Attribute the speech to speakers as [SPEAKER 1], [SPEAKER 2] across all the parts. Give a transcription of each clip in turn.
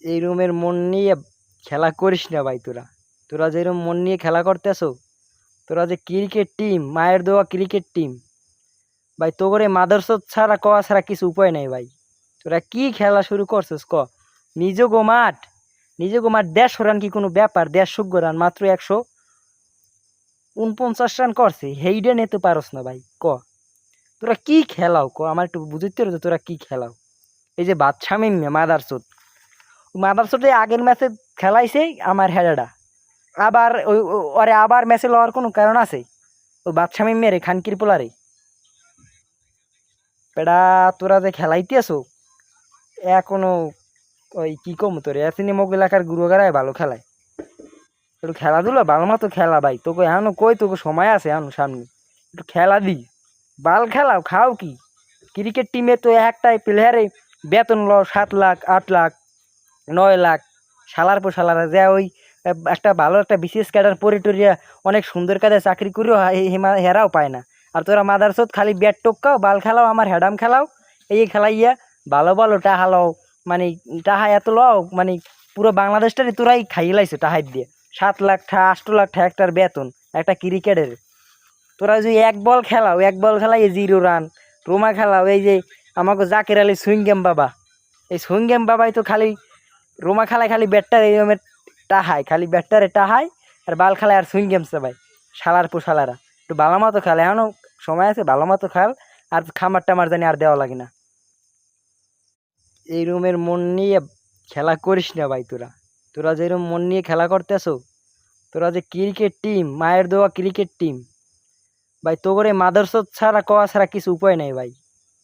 [SPEAKER 1] এই রুমের মন নিয়ে খেলা করিস না ভাই। তোরা তোরা যেরকম মন নিয়ে খেলা করতেছো, তোরা যে ক্রিকেট টিম, মায়ের দেওয়া ক্রিকেট টিম ভাই, তোরে মাদারচোদ ছাড়া কওয়া ছাড়া কিছু উপায় নাই ভাই। তোরা কি খেলা শুরু করছিস ক? নিজগো মাঠ, নিজগো মাঠ 150 রান কি কোনো ব্যাপার? 150 রান মাত্র 149 রান করছে, হেইডে নিতে পারস না ভাই ক? তোরা কি খেলাও ক? আমার একটু বুঝতে হবে তোরা কি খেলাও। এই যে বাদশা মিয়া মাদারচোদ, মাদারচোদ আগের ম্যাচে খেলাইছে আমার হেডাডা, আবার ওরে আবার ম্যাচে লওয়ার কোনো কারণ আছে? ওই বাদশা মিয়া রে, খানকির পোলারে পেডা, তোরা যে খেলাইতেছো এখনো, ওই কি কম তোর এতনি মগ এলাকার গুরুগারায় ভালো খেলায়। একটু খেলাধুলা ভালো মতো খেলা ভাই, তোকে এখনো কই তোকে সময় আছে এখনো সামনে, একটু খেলা দি। বাল খেলাও, খাও কি? ক্রিকেট টিমে তো একটাই প্লেয়ারে বেতন ল 7 লাখ, 8 লাখ, 9 লাখ। শালার পর শালারা যে ওই একটা ভালো একটা বিসিএস ক্যাডার পরিটরিয়া অনেক সুন্দর কাজে চাকরি করেও হেরাও পায় না। আর তোরা মাদারচোদ খালি ব্যাট টক্কাও, বাল খেলাও, আমার হেডাম খেলাও, এই খেলাইয়া ভালো ভালো টাহা লও। মানে টাহা এত লও, মানে পুরো বাংলাদেশটারই তোরাই খাইয়ে লাইছো টাহাই দিয়ে। 7 লাখ টাকা, 8 লাখ টাকা একটার বেতন একটা ক্রিকেটের। তোরা যদি এক বল খেলাও, এক বল খেলাই 0 রান। রোমা খেলাও, এই যে আমাকে জাকের আলী সুইংগেম বাবা, এই সুইংগেম বাবাই তো খালি রোমা খেলায় খালি ব্যাটটার এই টাহায়, খালি ব্যাটটারে টাহায়, আর বাল খেলায় আর সুইংগেম চাবাই। শালার পো শালারা একটু ভালো মতো খেলে, এখনো সময় আছে, ভালো মতো খেল। আর খামার টামার জানি আর দেওয়া লাগে না। এই রুমের মন নিয়ে খেলা করিস না ভাই। তোরা তোরা যেরকম মন নিয়ে খেলা করতেছো, তোরা যে ক্রিকেট টিম, মায়ের দেওয়া ক্রিকেট টিম ভাই, তোরে মাদারচোদ ছাড়া কওয়া ছাড়া কিছু উপায় নাই ভাই।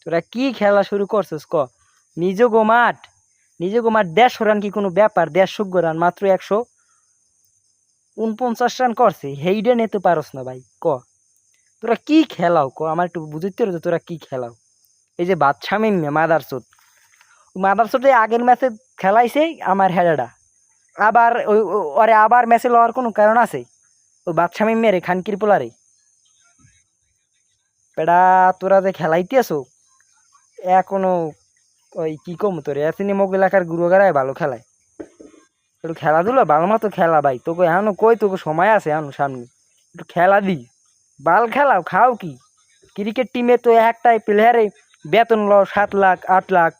[SPEAKER 1] তোরা কি খেলা শুরু করছিস ক? নিজগো মাঠ, নিজগো মাঠ 150 রান কি কোনো ব্যাপার? 150 রান মাত্র 149 রান করছে, হেইডে নিতে পারস না ভাই ক? তোরা কি খেলাও ক? আমার একটু বুঝতে হবে তোরা কি খেলাও। এই যে বাদশা মিয়া মাদারচোদ, মাদারচোদ আগের ম্যাচে খেলাইছে আমার হেডাডা, আবার ওরে আবার ম্যাচে লওয়ার কোনো কারণ আছে? ওই বাদশা মিয়া রে, খানকির পোলারে পেডা, তোরা যে খেলাইতেছো এখনো, ওই কি কম তোর এতনি মগ এলাকার গুরুগারায় ভালো খেলায়। একটু খেলাধুলা ভালো মতো খেলা ভাই, তোকে এখনো কই তোকে সময় আছে এখনো সামনে, একটু খেলা দি। বাল খেলাও, খাও কি? ক্রিকেট টিমে তো একটাই প্লেয়ারে বেতন ল 7 লাখ, 8 লাখ,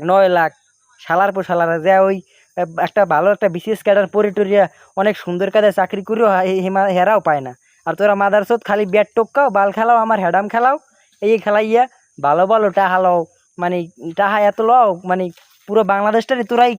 [SPEAKER 1] 9 লাখ। শালার পর শালারা যে ওই একটা ভালো একটা বিসিএস ক্যাডার পরিটরিয়া অনেক সুন্দর কাজে চাকরি করেও হেরাও পায় না। আর তোরা মাদারচোদ খালি ব্যাট টক্কাও, বাল খেলাও, আমার হেডাম খেলাও, এই খেলাইয়া ভালো ভালো টাহা লও। মানে টাহা এত লও, মানে পুরো বাংলাদেশটারই তোরাই